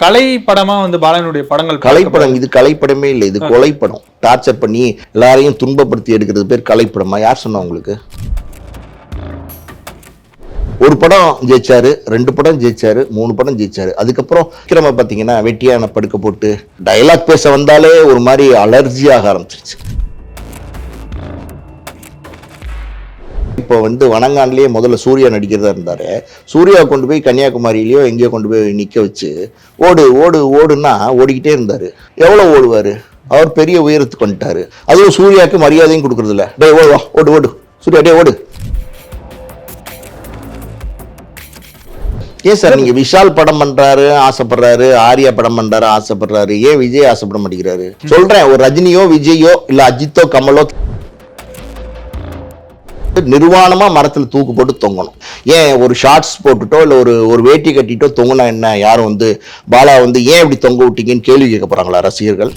கலை படமா வந்து பாலனுடைய படங்கள் கலைப்படம். இது கலைப்படமே இல்லை, இது கொலைப்படம். டார்ச்சர் பண்ணி எல்லாரையும் துன்பப்படுத்தி எடுக்கிறது பேர் கலைப்படமா? யார் சொன்னா உங்களுக்கு? ஒரு படம் ஜெயிச்சாரு, 2 படம் ஜெயிச்சாரு, 3 படம் ஜெயிச்சாரு. அதுக்கப்புறம் விக்ரம பாத்தீங்கன்னா வெட்டியான படுக்க போட்டு டயலாக் பேச வந்தாலே ஒரு மாதிரி அலர்ஜியாக ஆரம்பிச்சிருச்சு. இப்போ வந்து வனங்கான்லயே முதல்ல சூர்யா நடிக்கிறதா இருந்தாரு. சூர்யா கொண்டு போய் கன்னியாகுமரியிலயோ எங்கேயோ கொண்டு போய் நிக்க வச்சு ஓடு ஓடு ஓடுன்னா ஓடிக்கிட்டே இருந்தாரு. எவ்வளவு ஓடுவாரு? அவர் பெரிய உயரத்துக்கு வந்துட்டாரு. அதுவும் சூர்யாவுக்கு மரியாதையும் கொடுக்கறது இல்ல. டே ஓடு ஓடு ஓடு சூர்யா, டே ஓடு. ஏன் சார் நீங்க விஷால் படம் பண்றாரு ஆசைப்படுறாரு, ஆர்யா படம் பண்றாரு ஆசைப்படுறாரு, ஏன் விஜய் ஆசைப்பட மாட்டேங்கிறாரு? சொல்றேன், ஒரு ரஜினியோ விஜயோ இல்ல அஜித்தோ கமலோ நிர்வாணமா மரத்துல தூக்கு போட்டு தொங்கணும். ஏன் ஒரு ஷார்ட்ஸ் போட்டுட்டோ இல்ல ஒரு வேட்டி கட்டிட்டோ தொங்குனா என்ன? யாரும் வந்து பாலா வந்து ஏன் இப்படி தொங்க விட்டீங்கன்னு கேள்வி கேட்க போறாங்களா ரசிகர்கள்?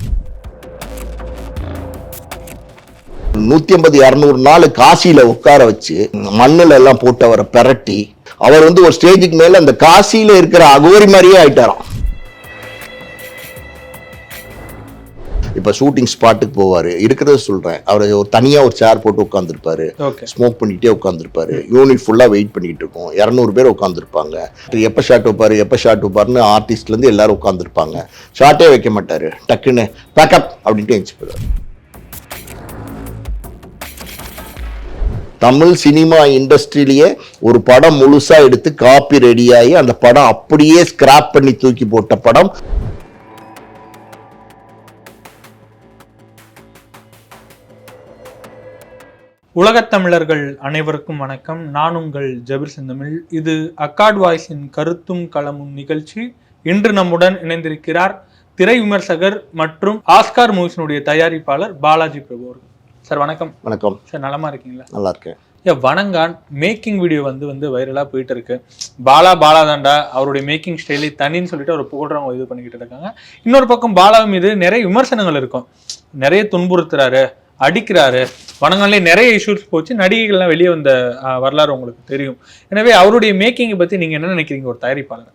150-200 நாள் காசியில உட்கார வச்சு மண்ணுல எல்லாம் போட்டு அவரை பெரட்டி அவர் வந்து ஒரு ஸ்டேஜுக்கு மேல அந்த காசியில இருக்கிற அகோரி மாதிரியே ஆயிட்டாராம். இப்ப ஷூட்டிங் ஸ்பாட்டுக்கு போவாரு, இருக்கிறத சொல்றேன், அவர் ஒரு தனியா ஒரு சேர் போட்டு உட்காந்துருப்பாரு, ஸ்மோக் பண்ணிட்டே உட்காந்துருப்பாரு. யூனிட் ஃபுல்லா வெயிட் பண்ணிட்டு இருக்கும், 200 பேர் உட்காந்துருப்பாங்க. எப்ப ஷாட் வைப்பாருன்னு ஆர்டிஸ்ட்ல இருந்து எல்லாரும் உட்காந்துருப்பாங்க. ஷாட்டே வைக்க மாட்டாரு, டக்குன்னு பேக்கப் அப்படின்ட்டு எழுந்து போயிடுவாரு. தமிழ் சினிமா இண்டஸ்ட்ரியிலேயே ஒரு படம் முழுசா எடுத்து காப்பி ரெடியாகி அந்த படம் அப்படியே ஸ்கிராப் பண்ணி தூக்கி போட்ட படம் உலகத்தமிழர்கள் அனைவருக்கும் வணக்கம். நான் உங்கள் ஜபீர் செந்தமிழ். இது அக்காட் வாய்ஸின் கருத்தும் களமும் நிகழ்ச்சி. இன்று நம்முடன் இணைந்திருக்கிறார் திரை விமர்சகர் மற்றும் ஆஸ்கார் மூவிஸினுடைய தயாரிப்பாளர் பாலாஜி பிரபு அவர்கள். சார் வணக்கம். வணக்கம் சார், நலமா இருக்கீங்களா? நல்லா இருக்கேன். வனங்கான் மேக்கிங் வீடியோ வந்து வைரலா போயிட்டு இருக்கு. பாலா தாண்டா, அவருடைய மேக்கிங் ஸ்டைலி தனின்னு சொல்லிட்டு அவர் புகழ்றவங்க இது பண்ணிக்கிட்டு இருக்காங்க. இன்னொரு பக்கம் பாலா மீது நிறைய விமர்சனங்கள் இருக்கும். நிறைய துன்புறுத்துறாரு, அடிக்கிறாரு. வனங்கான்லேயே நிறைய இஷ்யூஸ் போச்சு. நடிகைகள்லாம் வெளியே வந்த வரலாறு உங்களுக்கு தெரியும். எனவே அவருடைய மேக்கிங்கை பத்தி நீங்க என்ன நினைக்கிறீங்க ஒரு தயாரிப்பாளர்?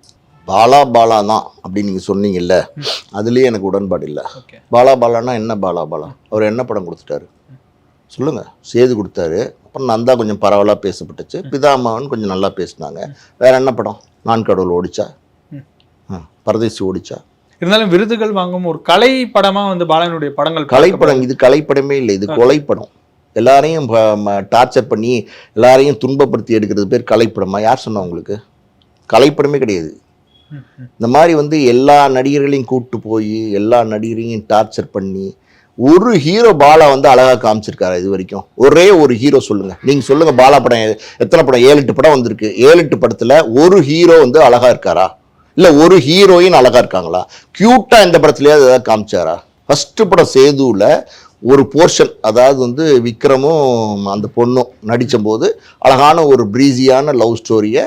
பாலா தான் அப்படின்னு நீங்க சொன்னீங்கல்ல, அதுலயே எனக்கு உடன்பாடு இல்லை. பாலானா என்ன? பாலா அவர் என்ன படம் கொடுத்துட்டாரு சொல்லுங்க? சேது கொடுத்தாரு, அப்புறம் நந்தா கொஞ்சம் பரவலாக பேசப்பட்டுச்சு, பிதாமகன் கொஞ்சம் நல்லா பேசினாங்க. வேற என்ன படம்? நான் கடவுள் ஓடிச்சா, பரதேசி ஓடிச்சா? இருந்தாலும் விருதுகள் வாங்கும் ஒரு கலை படமா வந்து பாலனுடைய படங்கள் கலைப்படம். இது கலைப்படமே இல்லை, இது கொலைப்படம். எல்லாரையும் டார்ச்சர் பண்ணி எல்லாரையும் துன்பப்படுத்தி எடுக்கிறது பேர் கலைப்படமா? யார் சொன்னா உங்களுக்கு? கலைப்படமே கிடையாது. இந்த மாதிரி வந்து எல்லா நடிகர்களையும் கூப்பிட்டு போய் எல்லா நடிகரையும் டார்ச்சர் பண்ணி ஒரு ஹீரோ பாலா வந்து அழகா காமிச்சிருக்காரு இது வரைக்கும்? ஒரே ஒரு ஹீரோ சொல்லுங்க, நீங்க சொல்லுங்க. பாலா படம் எத்தனை படம்? 7-8 படம் வந்திருக்கு. 7-8 படத்துல ஒரு ஹீரோ வந்து அழகா இருக்காரா? இல்ல ஒரு ஹீரோயின் அழகா இருக்காங்களா? கியூட்டா இந்த படத்துலயே ஏதாவது காமிச்சாரா? ஃபர்ஸ்ட் படம் சேதுல ஒரு போர்ஷன், அதாவது வந்து விக்ரமும் அந்த பொண்ணும் நடிச்ச போது அழகான ஒரு பிரீசியான லவ் ஸ்டோரியை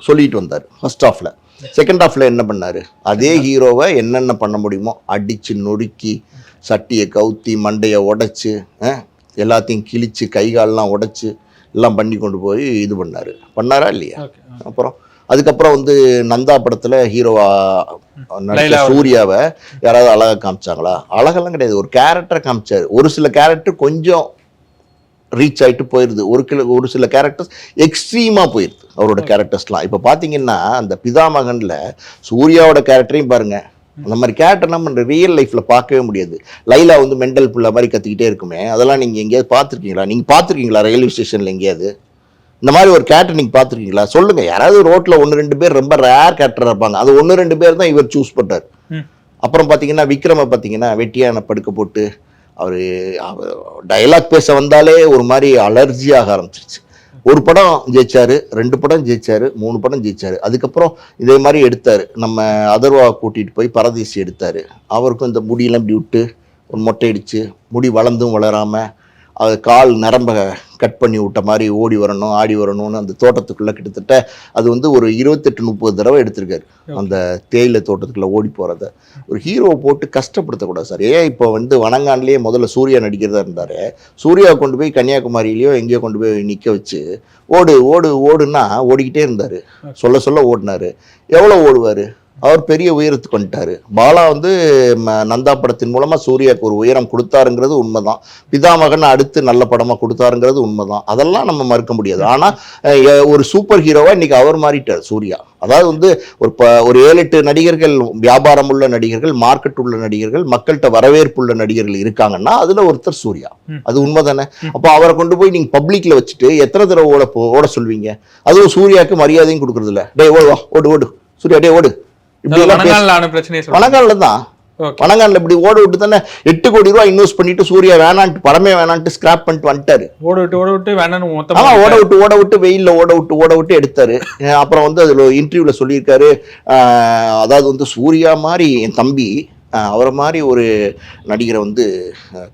சொல்லிட்டு வந்தார் ஃபர்ஸ்ட் ஹாஃப்ல. செகண்ட் ஹாஃப்ல என்ன பண்ணாரு? அதே ஹீரோவை என்னென்ன பண்ண முடியுமோ அடிச்சு நொறுக்கி சட்டியை கவுத்தி மண்டையை உடைச்சு எல்லாத்தையும் கிழிச்சு கைகாலெலாம் உடைச்சு எல்லாம் பண்ணி கொண்டு போய் இது பண்ணாரா இல்லையா? அப்புறம் அதுக்கப்புறம் வந்து நந்தா படத்துல ஹீரோவா நடிச்ச சூர்யாவை யாராவது அழகா காமிச்சாங்களா? அழகெல்லாம் கிடையாது, ஒரு கேரக்டரை காமிச்சாரு. ஒரு சில கேரக்டர் கொஞ்சம் ரீச் ஆகிட்டு போயிடுது, ஒரு சில கேரக்டர்ஸ் எக்ஸ்ட்ரீமாக போயிடுது அவரோட கேரக்டர்ஸ்லாம். இப்போ பார்த்தீங்கன்னா அந்த பிதாமகனில் சூர்யாவோட கேரக்டரையும் பாருங்க, அந்த மாதிரி கேரக்டர் நம்ம ரியல் லைஃப்பில் பார்க்கவே முடியாது. லைலா வந்து மெண்டல் புள்ள மாதிரி கத்திக்கிட்டே இருக்குமே, அதெல்லாம் நீங்கள் எங்கேயாவது பார்த்துருக்கீங்களா? நீங்கள் பார்த்துருக்கீங்களா ரயில்வே ஸ்டேஷனில் எங்கேயாவது இந்த மாதிரி ஒரு கேரக்டர் நீங்கள் பார்த்துருக்கீங்களா? சொல்லுங்கள். யாராவது ரோட்டில் 1-2 பேர் ரொம்ப ரேர் கேரக்டர் இருப்பாங்க, அது 1-2 பேர் தான் இவர் சூஸ் பண்ணுறாரு. அப்புறம் பார்த்தீங்கன்னா விக்ரம பார்த்தீங்கன்னா வெட்டியான படுக்க போட்டு அவர் டயலாக் பேச வந்தாலே ஒரு மாதிரி அலர்ஜியாக ஆரம்பிச்சிருச்சு. ஒரு படம் ஜெயிச்சாரு, 2 படம் ஜெயிச்சாரு, 3 படம் ஜெயிச்சாரு. அதுக்கப்புறம் இதே மாதிரி எடுத்தாரு, நம்ம அதர்வா கூட்டிட்டு போய் பரதேசி எடுத்தாரு. அவருக்கும் இந்த முடியெல்லாம் இப்படி விட்டு ஒரு மொட்டை அடிச்சு முடி வளர்ந்தும் வளராம அது கால் நரம்ப கட் பண்ணி விட்ட மாதிரி ஓடி வரணும் ஆடி வரணும்னு அந்த தோட்டத்துக்குள்ள கிட்டத்தட்ட அது வந்து ஒரு 28-30 தடவை எடுத்திருக்காரு. அந்த தேயிலை தோட்டத்துக்குள்ள ஓடி போறத ஒரு ஹீரோவை போட்டு கஷ்டப்படுத்தக்கூடாது சார். ஏன் இப்போ வந்து வனங்கான்லயே முதல்ல சூர்யா நடிக்கிறதா இருந்தாரு, சூர்யாவை கொண்டு போய் கன்னியாகுமரியிலயோ எங்கேயோ கொண்டு போய் நிக்க வச்சு ஓடு ஓடு ஓடுன்னா ஓடிக்கிட்டே இருந்தாரு. சொல்ல ஓடினாரு. எவ்வளவு ஓடுவாரு? அவர் பெரிய உயரத்துக்கு வந்துட்டாரு. பாலா வந்து நந்தா படத்தின் மூலமா சூர்யாவுக்கு ஒரு உயரம் கொடுத்தாருங்கிறது உண்மைதான். பிதாமகன் அடுத்து நல்ல படமா கொடுத்தாருங்கிறது உண்மைதான். அதெல்லாம் நம்ம மறுக்க முடியாது. ஆனா ஒரு சூப்பர் ஹீரோவா இன்னைக்கு அவர் மாறிட்டார் சூர்யா. அதாவது வந்து ஒரு 7-8 நடிகர்கள், வியாபாரம் உள்ள நடிகர்கள், மார்க்கெட் உள்ள நடிகர்கள், மக்கள்கிட்ட வரவேற்பு உள்ள நடிகர்கள் இருக்காங்கன்னா அதுல ஒருத்தர் சூர்யா. அது உண்மைதானே? அப்போ அவரை கொண்டு போய் நீங்க பப்ளிக்ல வச்சுட்டு எத்தனை தடவை ஓட சொல்வீங்க? அதுவும் சூர்யாவுக்கு மரியாதையும் கொடுக்கறது இல்ல. டே ஓடு ஓடு சூர்யா, டே ஓடு. வணங்கால தான் வணங்கால இப்படி ஓட விட்டு தானே 8 கோடி ரூபாய் இன்வெஸ்ட் பண்ணிட்டு சூர்யா வேணான்ட்டு, படமே வேணான்ட்டு ஸ்கிராப் பண்ணிட்டு வந்துட்டாரு. ஓட விட்டு வெயில்ல ஓட விட்டு எடுத்தாரு. அப்புறம் வந்து அதுல இன்டர்வியூல சொல்லியிருக்காரு, அதாவது வந்து சூர்யா மாதிரி என் தம்பி அவரை மாதிரி ஒரு நடிகரை வந்து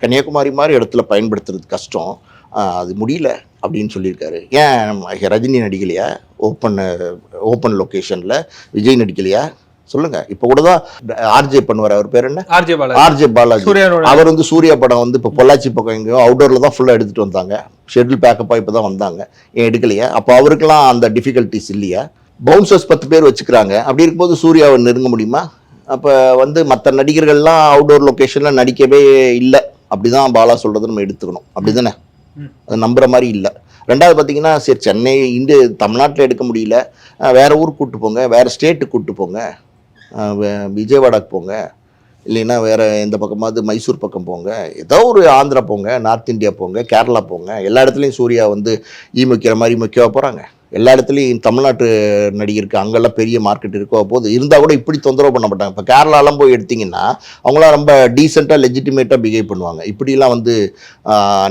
கன்னியாகுமரி மாதிரி இடத்துல பயன்படுத்துறது கஷ்டம், அது முடியல அப்படின்னு சொல்லியிருக்காரு. ஏன் ரஜினி நடிக்கலையா? ஓப்பன் லொகேஷன்ல விஜய் நடிக்கலையா? சொல்லுங்க. இப்ப கூட தான் ஆர்ஜே பண்ணுவார், அவர் பேர் என்ன, ஆர்ஜே பாலாஜி. அவர் வந்து சூர்யா படம் வந்து இப்போ பொள்ளாச்சி பக்கம் எங்கேயோ அவுட்டோர்ல தான் ஃபுல்லா எடுத்துட்டு வந்தாங்க. ஷெட்யூல் பேக்கப்பா இப்பதான் வந்தாங்க. ஏன் எடுக்கலையா? அப்போ அவருக்கெல்லாம் அந்த டிஃபிகல்ட்டிஸ் இல்லையா? பவுன்சர்ஸ் 10 பேர் வச்சுக்கிறாங்க. அப்படி இருக்கும்போது சூர்யாவை நெருங்க முடியுமா? அப்போ வந்து மற்ற நடிகர்கள்லாம் அவுட்டோர் லொக்கேஷன்ல நடிக்கவே இல்லை. அப்படிதான் பாலா சொல்றது நம்ம எடுத்துக்கணும். அப்படிதானே? அது நம்புற மாதிரி இல்லை. ரெண்டாவது பார்த்தீங்கன்னா, சரி சென்னை தமிழ்நாட்டில் எடுக்க முடியல, வேற ஊருக்கு கூப்பிட்டு போங்க, வேற ஸ்டேட்டுக்கு கூப்பிட்டு போங்க, விஜயவாடாக்கு போங்க, இல்லைன்னா வேற எந்த பக்கமாவது மைசூர் பக்கம் போங்க, ஏதோ ஒரு ஆந்திரா போங்க, நார்த் இந்தியா போங்க, கேரளா போங்க. எல்லா இடத்துலையும் சூர்யா வந்து முக்கிற மாதிரி முக்கியவா போகிறாங்க. எல்லா இடத்துலையும் தமிழ்நாட்டு நடிகருக்கு அங்கெல்லாம் பெரிய மார்க்கெட் இருக்கோ போது இருந்தால் கூட இப்படி தொந்தரவு பண்ண மாட்டாங்க. இப்போ கேரளாலாம் போய் எடுத்திங்கன்னா அவங்களாம் ரொம்ப டீசெண்டாக லெஜிட்டிமேட்டாக பிஹேவ் பண்ணுவாங்க. இப்படிலாம் வந்து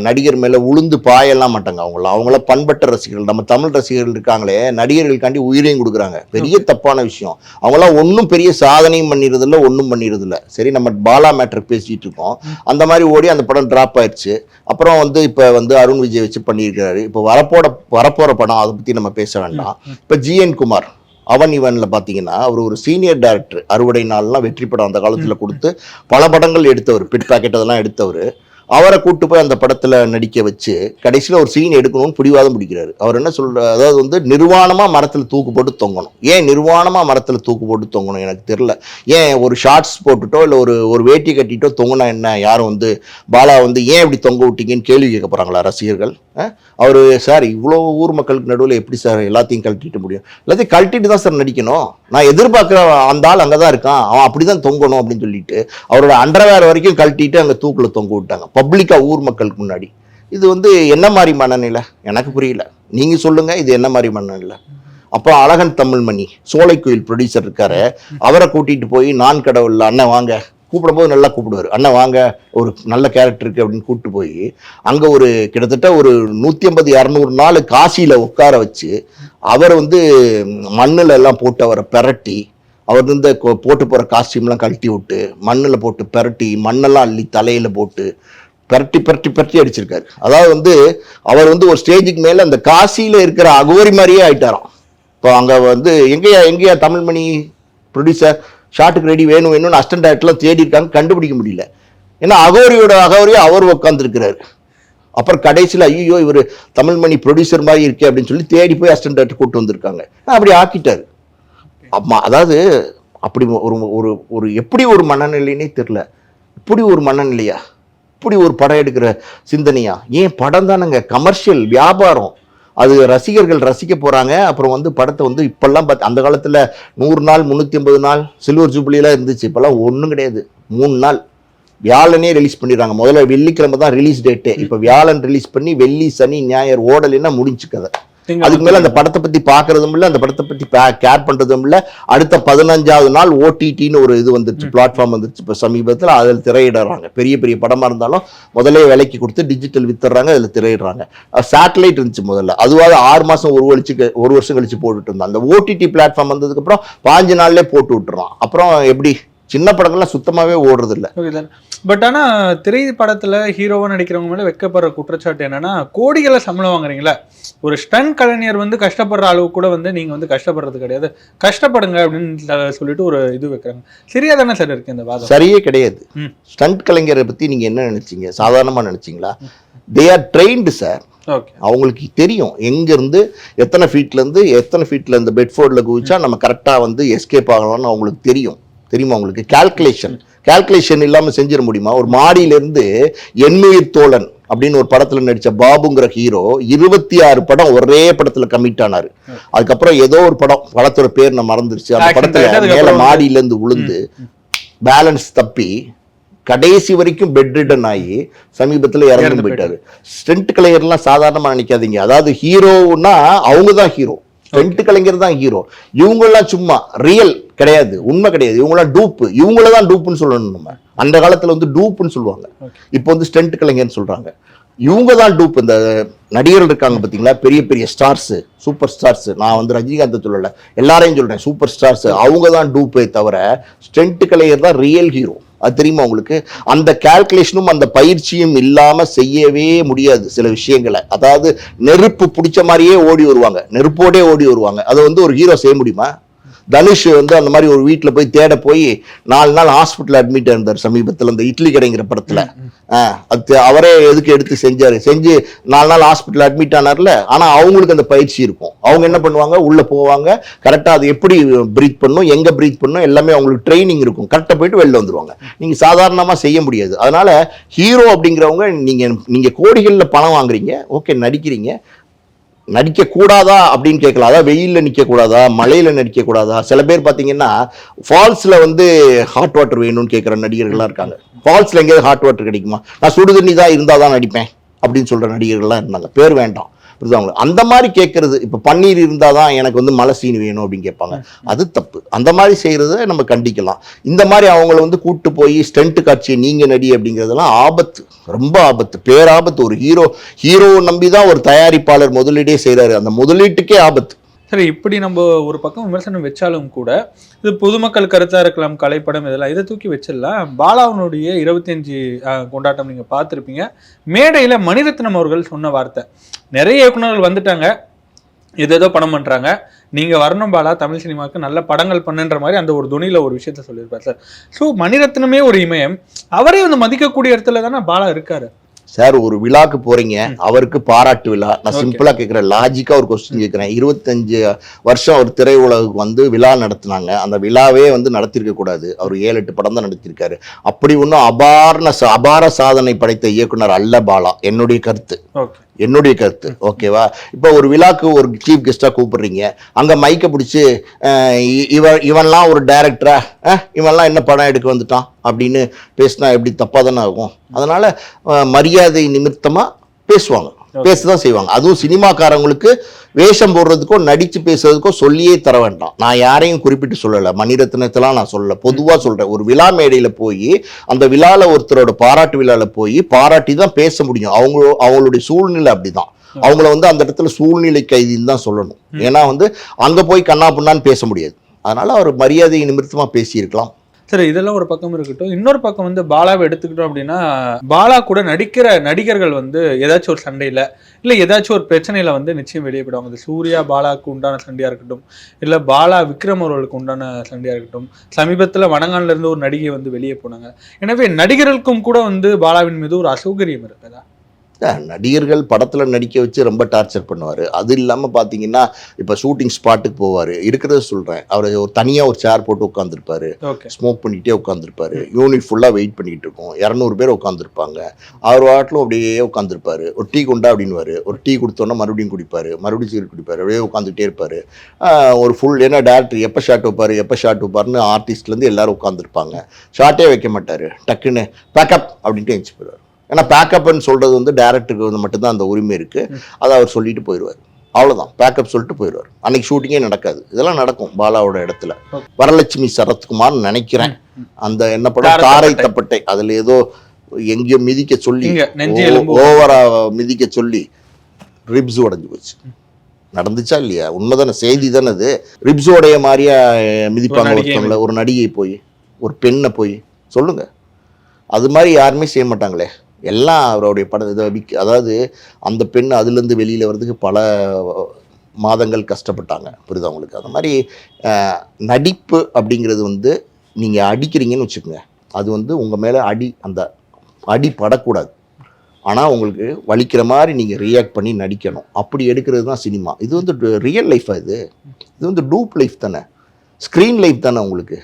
நடிகர் மேலே உளுந்து பாயெல்லாம் மாட்டாங்க. அவங்களாம் பண்பட்ட ரசிகர்கள். நம்ம தமிழ் ரசிகர்கள் இருக்காங்களே, நடிகர்களுக்காண்டி உயிரையும் கொடுக்குறாங்க. பெரிய தப்பான விஷயம். அவங்களாம் ஒன்றும் பெரிய சாதனையும் பண்ணிடுறதில்ல, ஒன்றும் பண்ணிடுறதில்ல. சரி, நம்ம பாலா மேட்ருக்கு பேசிகிட்டு இருக்கோம். அந்த மாதிரி ஓடி அந்த படம் ட்ராப் ஆயிடுச்சு. அப்புறம் வந்து இப்போ வந்து அருண் விஜய் வச்சு பண்ணியிருக்கிறாரு. இப்போ வரப்போகிற படம் அதை பற்றி நம்ம பேச வேண்டாம். இப்ப GN குமார் அவன் இவன்ல பாத்தீங்கன்னா அவர் ஒரு சீனியர் டைரக்டர். அறுவடை நாள்லாம் வெற்றி படம் அந்த காலத்துல கொடுத்து பல படங்கள் எடுத்தவர், பிட் பாக்கெட் அதெல்லாம் எடுத்தவர். அவரை கூட்டு போய் அந்த படத்துல நடிக்க வச்சு கடைசியில் ஒரு சீன் எடுக்கணும்னு பிடிவாதம் பிடிக்கிறாரு. அவர் என்ன சொல்றாரு, அதாவது வந்து நிர்வாணமா மரத்துல தூக்கு போட்டு தொங்கணும். ஏன் நிர்வாணமா மரத்துல தூக்கு போட்டு தொங்கணும் எனக்கு தெரியல. ஏன் ஒரு ஷார்ட்ஸ் போட்டுட்டோ இல்லை ஒரு வேட்டி கட்டிட்டோ தொங்குனா என்ன? யாரும் வந்து பாலா வந்து ஏன் இப்படி தொங்க விட்டீங்கன்னு கேள்வி கேட்க போறாங்களா ரசிகர்கள்? அவரு சார் இவ்வளோ ஊர் மக்களுக்கு நடுவில் எப்படி சார் எல்லாத்தையும் கழட்டிட்டு முடியும்? எல்லாத்தையும் கழட்டிட்டு தான் சார் நடிக்கணும். நான் எதிர்பார்க்குற அந்த ஆள் அங்கே தான் இருக்கான், அவன் அப்படிதான் தொங்கணும் அப்படின்னு சொல்லிட்டு அவரோட அண்டர்வேர் வரைக்கும் கழட்டிட்டு அங்கே தூக்கில் தொங்க விட்டாங்க பப்ளிக்கா ஊர் மக்களுக்கு முன்னாடி. இது வந்து என்ன மாதிரி மனநிலை எனக்கு புரியல. நீங்க சொல்லுங்க, இது என்ன மாதிரி மனநிலை? அப்புறம் அழகன் தமிழ்மணி சோலைக்குயில் ப்ரொடியூசர் இருக்காரு, அவரை கூட்டிட்டு போய் நான் கடவுள் அண்ணன் வாங்க கூப்பிடும்போது நல்லா கூப்பிடுவார். அண்ணன் வாங்க ஒரு நல்ல கேரக்டர் இருக்கு அப்படின்னு கூப்பிட்டு போய் அங்கே ஒரு கிட்டத்தட்ட ஒரு 150-200 நாள் காசியில் உட்கார வச்சு அவர் வந்து மண்ணில் எல்லாம் போட்டு அவரை பெரட்டி, அவர் வந்து போட்டு போகிற காஸ்டியூம்லாம் கழட்டி விட்டு மண்ணில் போட்டு பெரட்டி மண்ணெல்லாம் அள்ளி தலையில் போட்டு பெரட்டி பெரட்டி பெரட்டி அடிச்சிருக்காரு. அதாவது வந்து அவர் வந்து ஒரு ஸ்டேஜுக்கு மேலே அந்த காசியில் இருக்கிற அகோரி மாதிரியே ஆயிட்டாராம். இப்போ அங்கே வந்து எங்கேயா தமிழ்மணி ப்ரொடியூசர் ஷாட்டுக்கு ரெடி வேணும்னு அசிஸ்டன்ட் டைரக்டர்லாம் தேடி இருக்காங்க, கண்டுபிடிக்க முடியல. ஏன்னா அகோரியை அவர் உட்காந்துருக்கிறாரு. அப்புறம் கடைசியில் ஐயோ இவர் தமிழ்மணி ப்ரொடியூசர் மாதிரி இருக்கே அப்படின்னு சொல்லி தேடி போய் அசிஸ்டன்ட் டைரக்டர் கூப்பிட்டு வந்திருக்காங்க. அப்படி ஆக்கிட்டாரு. அதாவது அப்படி ஒரு எப்படி ஒரு மனநிலைன்னே தெரியல. இப்படி ஒரு மனநிலையா? இப்படி ஒரு படம் எடுக்கிற சிந்தனையா? ஏன் படம் தானங்க கமர்ஷியல் வியாபாரம், அது ரசிகர்கள் ரசிக்க போறாங்க. அப்புறம் வந்து படத்தை வந்து இப்பெல்லாம் அந்த காலத்துல 100 நாள் 350 நாள் சில்வர் ஜூப்ளிலாம் இருந்துச்சு. இப்பெல்லாம் ஒன்றும் கிடையாது. 3 நாள் வியாழனே ரிலீஸ் பண்ணிடுறாங்க. முதல்ல வெள்ளிக்கிழமை தான் ரிலீஸ் டேட்டு. இப்போ வியாழன் ரிலீஸ் பண்ணி வெள்ளி சனி ஞாயிறு ஓடலைன்னா முடிஞ்சு கதை. அதுக்கு மேல அந்த படத்தை பத்தி பாக்குறதும் இல்லை, அந்த படத்தை பத்தி கேர் பண்றதும் இல்லை. அடுத்த 15வது நாள் OTTன்னு ஒரு இது வந்துருச்சு, பிளாட்ஃபார்ம் வந்துருச்சு இப்போ சமீபத்தில். அதில் திரையிடுறாங்க. பெரிய பெரிய படமா இருந்தாலும் முதலே விலைக்கு கொடுத்து டிஜிட்டல் வித்துறாங்க, அதில் திரையிடுறாங்க. சேட்டலைட் இருந்துச்சு முதல்ல, அதுவாக 6 மாசம் ஒரு வருஷம் கழிச்சு போட்டுட்டு இருந்தாங்க. அந்த OTT பிளாட்ஃபார்ம் வந்ததுக்கு அப்புறம் 5 நாள்லேயே போட்டு விட்டுறான். அப்புறம் எப்படி சின்ன படங்கள்லாம் சுத்தமாவே ஓடுறது இல்ல. பட் ஆனா திரைப்படத்துல ஹீரோவா நடிக்கிறவங்க மேல வைக்கப்படுற குற்றச்சாட்டு என்னன்னா, கோடிகளை சம்பளம் வாங்குறீங்களா, ஒரு ஸ்டன் கலைஞர் வந்து கஷ்டப்படுற அளவு கூட வந்து நீங்க வந்து கஷ்டப்படுறது கிடையாது, கஷ்டப்படுங்க அப்படின்னு சொல்லிட்டு ஒரு இது வைக்கிறாங்க. சரியா தானே சார் இருக்கு இந்த வாதம்? சரியே கிடையாது. ஸ்டண்ட் கலைஞரை பத்தி நீங்க என்ன நினைச்சீங்க? சாதாரணமா நினைச்சீங்களா? They are trained sir. அவங்களுக்கு தெரியும் எங்க இருந்து எத்தனை ஃபீட்ல இருந்து பெட்ஃபோர்ட்ல குதிச்சா நம்ம கரெக்டா வந்து எஸ்கேப் ஆகலாம்னு அவங்களுக்கு தெரியுமா உங்களுக்கு? கால்குலேஷன் இல்லாம செஞ்சிட முடியுமா? ஒரு மாடியில இருந்து எண்ணுயிர் தோழன் அப்படின்னு ஒரு படத்துல நடிச்ச பாபுங்கிற ஹீரோ 26 படம் ஒரே படத்துல கமிட் ஆனாரு. அதுக்கப்புறம் ஏதோ ஒரு படத்தோட பேர் நான் மறந்துருச்சு. அந்த படத்துல மேல மாடியில இருந்து விழுந்து பேலன்ஸ் தப்பி கடைசி வரைக்கும் பெட் ரிடன் ஆகி சமீபத்தில் இறந்து போயிட்டாரு. ஸ்டென்ட் கலைஞர்லாம் சாதாரணமா நினைக்காதீங்க. அதாவது ஹீரோன்னா அவங்க தான் ஹீரோ, ஸ்டென்ட் கலைஞர் தான் ஹீரோ. இவங்கெல்லாம் சும்மா ரியல் கிடையாது, உண்மை கிடையாது. இவங்களாம் டூப்பு, இவங்கள தான் டூப்புன்னு சொல்லணும். நம்ம அந்த காலத்துல வந்து டூப்புன்னு சொல்லுவாங்க, இப்போ வந்து ஸ்டென்ட் கலைஞர்னு சொல்றாங்க. இவங்க தான் டூப். இந்த நடிகர்கள் இருக்காங்க பார்த்தீங்களா, பெரிய பெரிய ஸ்டார்ஸ், சூப்பர் ஸ்டார்ஸ். நான் வந்து ரஜினிகாந்த் சொல்லலை, எல்லாரையும் சொல்றேன், சூப்பர் ஸ்டார்ஸ். அவங்க தான் டூப்பே தவிர ஸ்டென்ட் கலைஞர் தான் ரியல் ஹீரோ. அது தெரியுமா உங்களுக்கு? அந்த கால்குலேஷனும் அந்த பயிற்சியும் இல்லாம செய்யவே முடியாது சில விஷயங்களை. அதாவது நெருப்பு பிடிச்ச மாதிரியே ஓடி வருவாங்க, நெருப்போடே ஓடி வருவாங்க. அதை வந்து ஒரு ஹீரோ செய்ய முடியுமா? தனுஷ் வந்து அந்த மாதிரி ஒரு வீட்டில் போய் தேட போய் 4 நாள் ஹாஸ்பிட்டல் அட்மிட் இருந்தார் சமீபத்தில், அந்த இட்லி கடைங்கிற படத்துல. அது அவரே எதுக்கு எடுத்து செஞ்சு 4 நாள் ஹாஸ்பிட்டல் அட்மிட் ஆனார்ல. ஆனா அவங்களுக்கு அந்த பயிற்சி இருக்கும். அவங்க என்ன பண்ணுவாங்க, உள்ள போவாங்க, கரெக்டா அது எப்படி பிரீத் பண்ணும், எங்க பிரீத் பண்ணும், எல்லாமே அவங்களுக்கு ட்ரைனிங் இருக்கும். கரெக்டா போயிட்டு வெளில வந்துருவாங்க. நீங்க சாதாரணமா செய்ய முடியாது. அதனால ஹீரோ அப்படிங்கிறவங்க, நீங்க கோடிகள்ல பணம் வாங்குறீங்க, ஓகே, நடிக்க கூடாதா அப்படின்னு கேட்கலாம். அதாவது வெயில்ல நிக்க கூடாதா, மழையில நடிக்க கூடாதா? சில பேர் பாத்தீங்கன்னா ஃபால்ஸ்ல வந்து ஹாட் வாட்டர் வேணும்னு கேட்கிற நடிகர்கள்லாம் இருக்காங்க. ஃபால்ஸ்ல எங்கேயாவது ஹாட் வாட்டர் கிடைக்குமா? நான் சுடு தண்ணி தான் இருந்தாதான் நடிப்பேன் அப்படின்னு சொல்ற நடிகர்கள்லாம் இருந்தாங்க. பேர் வேண்டாம். அந்த மாதிரி கேட்கறது, இப்ப பன்னீர் இருந்தாதான் எனக்கு வந்து மலை சீனி வேணும் அப்படின்னு கேட்பாங்க. அது தப்பு. அந்த மாதிரி செய்யறத நம்ம கண்டிக்கலாம். இந்த மாதிரி அவங்களை வந்து கூட்டு போய் ஸ்டென்ட் காட்சியை நீங்க நடி அப்படிங்கிறதெல்லாம் ஆபத்து, ரொம்ப ஆபத்து, பேராபத்து. ஒரு ஹீரோ நம்பிதான் ஒரு தயாரிப்பாளர் முதலீடே செய்யறாரு, அந்த முதலீட்டுக்கே ஆபத்து. சரி, இப்படி நம்ம ஒரு பக்கம் விமர்சனம் வச்சாலும் கூட இது பொதுமக்கள் கருத்தா இருக்கலாம், கலைப்படம், இதெல்லாம் இதை தூக்கி வச்சிடலாம். பாலாவனுடைய 25 கொண்டாட்டம் நீங்க பார்த்துருப்பீங்க. மேடையில மணிரத்னம் அவர்கள் சொன்ன வார்த்தை, நிறைய இயக்குநர்கள் வந்துட்டாங்க, ஏதோ படம் பண்றாங்க, நீங்க வரணும் பாலா, தமிழ் சினிமாவுக்கு நல்ல படங்கள் பண்ணுன்ற மாதிரி அந்த ஒரு துணியில ஒரு விஷயத்த சொல்லியிருப்பார் சார். ஸோ மணிரத்னமே ஒரு இமயம், அவரே வந்து மதிக்கக்கூடிய இடத்துல தானே பாலா இருக்காரு. சார், ஒரு விழாக்கு போறீங்க, அவருக்கு பாராட்டு விழா. நான் சிம்பிளா கேட்கிறேன், லாஜிக்கா ஒரு கொஸ்டின் கேட்கிறேன். 25 வருஷம் ஒரு திரையுலகுக்கு வந்து விழா நடத்தினாங்க, அந்த விழாவே வந்து நடத்திருக்க கூடாது. அவர் 7-8 படம் தான் நடத்திருக்காரு. அப்படி ஒன்றும் அபார சாதனை படைத்த இயக்குனர் அல்ல பாலா, என்னுடைய கருத்து. ஓகேவா? இப்போ ஒரு விழாக்கு ஒரு சீஃப் கெஸ்டா கூப்பிடுறீங்க, அங்க மைக்க பிடிச்சி இவன்லாம் ஒரு டைரக்டரா, இவன்லாம் என்ன படம் எடுக்க வந்துட்டான் அப்படின்னு பேசினா எப்படி தப்பா தானே ஆகும்? அதனால மரியாதை நிமித்தமா பேசுவாங்க, பேசதான் செய்வாங்க. அதுவும் சினிமாக்காரங்களுக்கு வேஷம் போடுறதுக்கோ நடிச்சு பேசுறதுக்கோ சொல்லியே தர வேண்டாம். நான் யாரையும் குறிப்பிட்டு சொல்லலை, மணிரத்னத்தெல்லாம் நான் சொல்லலை, பொதுவா சொல்றேன். ஒரு விழா மேடையில போய் அந்த விழால ஒருத்தரோட பாராட்டு விழால போய் பாராட்டி தான் பேச முடியும். அவங்களுடைய சூழ்நிலை அப்படிதான். அவங்கள வந்து அந்த இடத்துல சூழ்நிலை கைதின்னு தான் சொல்லணும். ஏன்னா வந்து அங்க போய் கண்ணா புண்ணான்னு பேச முடியாது. அதனால அவர் மரியாதை நிமித்தமா பேசியிருக்கலாம். சரி, இதெல்லாம் ஒரு பக்கம் இருக்கட்டும். இன்னொரு பக்கம் வந்து பாலாவை எடுத்துக்கிட்டோம் அப்படின்னா, பாலா கூட நடிக்கிற நடிகர்கள் வந்து ஏதாச்சும் ஒரு சண்டையில இல்லை ஏதாச்சும் ஒரு பிரச்சனையில வந்து நிச்சயம் வெளியே போயிடுவாங்க. அது சூர்யா பாலாவுக்கு உண்டான சண்டையா இருக்கட்டும், இல்லை பாலா விக்ரம் அவர்களுக்கு உண்டான சண்டையா இருக்கட்டும். சமீபத்தில் வணங்கான்ல இருந்து ஒரு நடிகை வந்து வெளியே போனாங்க. எனவே நடிகர்களுக்கும் கூட வந்து பாலாவின் மீது ஒரு அசௌகரியம் இருக்குதா? நடிகர்கள் படத்துல நடிக்க வச்சு ரொம்ப டார்ச்சர் பண்ணுவாரு. அது இல்லாம பாத்தீங்கன்னா இப்ப ஷூட்டிங் ஸ்பாட்டுக்கு போவாரு, இருக்கிறத சொல்றேன், அவர் ஒரு தனியா ஒரு சேர் போட்டு உட்காந்துருப்பாரு, ஸ்மோக் பண்ணிட்டே உட்காந்துருப்பாரு. யூனிட் ஃபுல்லா வெயிட் பண்ணிட்டு இருக்கோம், 200 பேர் உட்காந்துருப்பாங்க. அவர் வாட்டிலும் அப்படியே உட்காந்துருப்பாரு. ஒரு டீ கொண்டா அப்படின்னுவாரு, ஒரு டீ கொடுத்தோன்னா மறுபடியும் குடிப்பாரு, மறுபடியும் சிகரெட் குடிப்பாரு, அப்படியே உட்காந்துட்டே இருப்பாரு. ஒரு ஃபுல், ஏன்னா டேரக்டர் எப்போ ஷாட் வைப்பாருன்னு ஆர்டிஸ்ட்ல இருந்து எல்லாரும் உட்காந்துருப்பாங்க. ஷார்ட்டே வைக்க மாட்டாரு, டக்குன்னு பேக்கப் அப்படின்ட்டு எழுச்சி போயிடுவார். ஏன்னா பேக்கப்னு சொல்றது வந்து டேரக்டருக்கு வந்து மட்டும்தான் அந்த உரிமை இருக்கு. அதை அவர் சொல்லிட்டு போயிடுவார், அவ்வளோதான். பேக்கப் சொல்லிட்டு போயிடுவார். அன்னைக்கு ஷூட்டிங்கே நடக்காது. இதெல்லாம் நடக்கும் பாலாவோட இடத்துல. வரலட்சுமி சரத்குமார் நினைக்கிறேன், அந்த என்ன படம், தாரை தப்பட்டை, அதுல ஏதோ எங்கேயோ மிதிக்க சொல்லி, ஓவரா மிதிக்க சொல்லி ரிப்ஸ் உடஞ்சு போச்சு. நடந்துச்சா இல்லையா? உண்மைதானே, செய்தி தானே அது. ரிப்ஸ் உடைய மாதிரியா மிதிப்பாங்க ஒருத்தவங்கள, ஒரு நடிகை போய் ஒரு பெண்ணை போய் சொல்லுங்க. அது மாதிரி யாருமே செய்ய மாட்டாங்களே. எல்லாம் அவருடைய படம் இதை அதாவது அந்த பெண் அதுலேருந்து வெளியில் வர்றதுக்கு பல மாதங்கள் கஷ்டப்பட்டாங்க. புரியுதா உங்களுக்கு? அந்த மாதிரி நடிப்பு அப்படிங்கிறது வந்து நீங்கள் அடிக்கிறீங்கன்னு வச்சுக்கோங்க, அது வந்து உங்கள் மேலே அந்த அடி படக்கூடாது. ஆனால் உங்களுக்கு வலிக்கிற மாதிரி நீங்கள் ரியாக்ட் பண்ணி நடிக்கணும். அப்படி எடுக்கிறது தான் சினிமா. இது வந்து ரியல் லைஃபாக இது வந்து டூப் லைஃப் தானே, ஸ்க்ரீன் லைஃப் தானே உங்களுக்கு.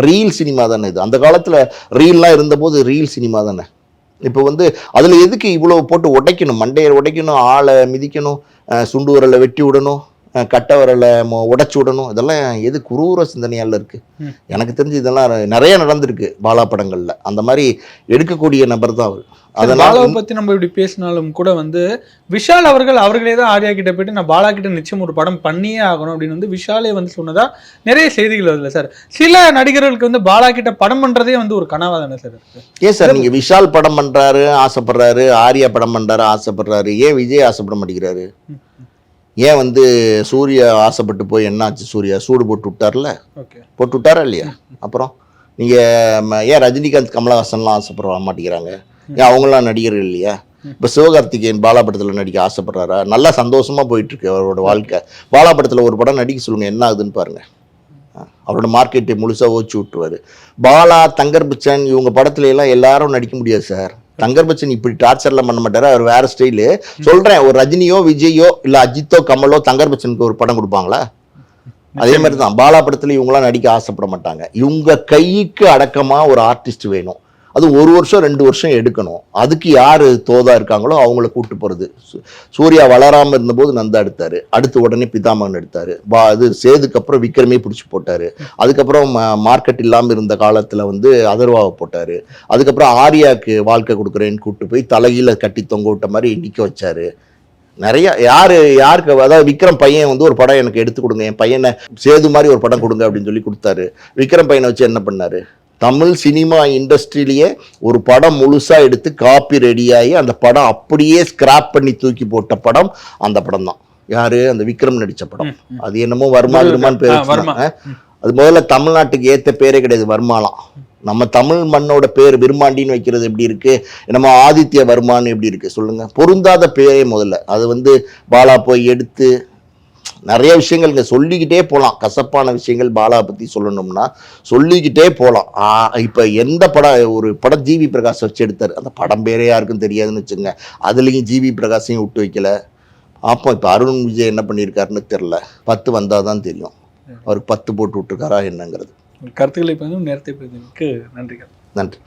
ரீல் சினிமா தானே இது. அந்த காலத்தில் ரீல்லாம் இருந்தபோது ரீல் சினிமா தானே. இப்போ வந்து அதில் எதுக்கு இவ்வளோ போட்டு உடைக்கணும், மண்டையை உடைக்கணும், ஆளை மிதிக்கணும், சுண்டு வரலை வெட்டி விடணும், கட்டை வரலை உடைச்சி விடணும், இதெல்லாம் எது குரூர சிந்தனையால் இருக்குது. எனக்கு தெரிஞ்சு இதெல்லாம் நிறைய நடந்திருக்கு பாலா படங்களில். அந்த மாதிரி எடுக்கக்கூடிய நபர் தான் அவர். பாலாவை பத்தி நம்ம இப்படி பேசினாலும் கூட வந்து விஷால் அவர்களே தான் ஆர்யா கிட்ட போயிட்டு நான் பாலா கிட்ட நிச்சயம் ஒரு படம் பண்ணியே ஆகணும் அப்படின்னு வந்து விஷாலே வந்து சொன்னதா நிறைய செய்திகள் வருதுல்ல சார். சில நடிகர்களுக்கு வந்து பாலா கிட்ட படம் பண்றதே வந்து ஒரு கனவா தானே சார் இருக்கு. ஏன் சார் நீங்க விஷால் படம் பண்றாரு ஆசைப்படுறாரு, ஆர்யா படம் பண்றாரு ஆசைப்படுறாரு, ஏன் விஜய் ஆசைப்பட மாட்டேங்கிறாரு? ஏன் வந்து சூர்யா ஆசைப்பட்டு போய் என்னாச்சு, சூர்யா சூடு போட்டு விட்டார்ல, போட்டு விட்டாரா இல்லையா? அப்புறம் நீங்க ஏன் ரஜினிகாந்த் கமலஹாசன்லாம் ஆசைப்பட மாட்டேங்கிறாங்க? ஏன் அவங்களாம் நடிகர்கள் இல்லையா? இப்போ சிவகார்த்திகேயன் பாலா படத்தில் நடிக்க ஆசைப்படுறாரா? நல்லா சந்தோஷமா போயிட்டு இருக்கு அவரோட வாழ்க்கை. பாலா படத்தில் ஒரு படம் நடிக்க சொல்லுங்க, என்ன ஆகுதுன்னு பாருங்க. அவரோட மார்க்கெட்டை முழுசா ஓச்சு விட்டுருவாரு. பாலா, தங்கர் பச்சன் இவங்க படத்துல எல்லாம் எல்லாரும் நடிக்க முடியாது சார். தங்கர் பச்சன் இப்படி டார்ச்சர்லாம் பண்ண மாட்டாரு, அவர் வேற ஸ்டைலு. சொல்றேன், ஒரு ரஜினியோ விஜயோ இல்ல அஜித்தோ கமலோ தங்கர் பச்சனுக்கு ஒரு படம் கொடுப்பாங்களா? அதே மாதிரி தான் பாலா படத்துல இவங்களாம் நடிக்க ஆசைப்பட மாட்டாங்க. இவங்க கைக்கு அடக்கமா ஒரு ஆர்டிஸ்ட் வேணும். அது 1 வருஷம் 2 வருஷம் எடுக்கணும். அதுக்கு யார் தோதா இருக்காங்களோ அவங்கள கூப்பிட்டு போகிறது. சூர்யா வளராமல் இருந்தபோது நந்தா எடுத்தார், அடுத்து உடனே பிதாமகன் எடுத்தார், இது சேதுக்கு அப்புறம் விக்ரமே பிடிச்சி போட்டார், அதுக்கப்புறம் மார்க்கெட் இல்லாமல் இருந்த காலத்தில் வந்து அதர்வாவை போட்டார், அதுக்கப்புறம் ஆர்யாவுக்கு வாழ்க்கை கொடுக்குறேன்னு கூப்பிட்டு போய் தலைகீழ கட்டி தொங்க விட்ட மாதிரி நிற்க வச்சார். நிறைய யாருக்கு அதாவது விக்ரம் பையன் வந்து ஒரு படம் எனக்கு எடுத்து கொடுங்க, என் பையனை சேது மாதிரி ஒரு படம் கொடுங்க அப்படின்னு சொல்லி கொடுத்தாரு. விக்ரம் பையனை வச்சு என்ன பண்ணாரு? தமிழ் சினிமா இண்டஸ்ட்ரியிலேயே ஒரு படம் முழுசா எடுத்து காப்பி ரெடியாகி அந்த படம் அப்படியே ஸ்கிராப் பண்ணி தூக்கி போட்ட படம் அந்த படம் தான். யாரு? அந்த விக்ரம் நடிச்ச படம். அது என்னமோ வருமான்னு பேர். அது முதல்ல தமிழ்நாட்டுக்கு ஏத்த பேரே கிடையாது, வர்மாலாம். நம்ம தமிழ் மண்ணோட பேர் விரும்மாண்டின்னு வைக்கிறது எப்படி இருக்கு, நம்ம ஆதித்ய வர்மான்னு எப்படி இருக்கு சொல்லுங்க? பொருந்தாத பேரே முதல்ல. அது வந்து பாலா போய் எடுத்து நிறைய விஷயங்கள் இங்கே சொல்லிக்கிட்டே போகலாம். கசப்பான விஷயங்கள் பாலா பற்றி சொல்லணும்னா சொல்லிக்கிட்டே போகலாம். இப்போ எந்த படம், ஒரு படம் ஜிவி பிரகாஷ் வச்சு எடுத்தார், அந்த படம் பேரே யாருக்கும் தெரியாதுன்னு வச்சுங்க. அதுலேயும் ஜிவி பிரகாஷையும் விட்டு வைக்கல. அப்போ இப்போ அருண் விஜய் என்ன பண்ணியிருக்காருன்னு தெரில, 10 வந்தால் தான் தெரியும். அவருக்கு 10 போட்டு விட்டுருக்காரா என்னங்கிறது. கருத்துக்களை நேரத்தை நன்றி.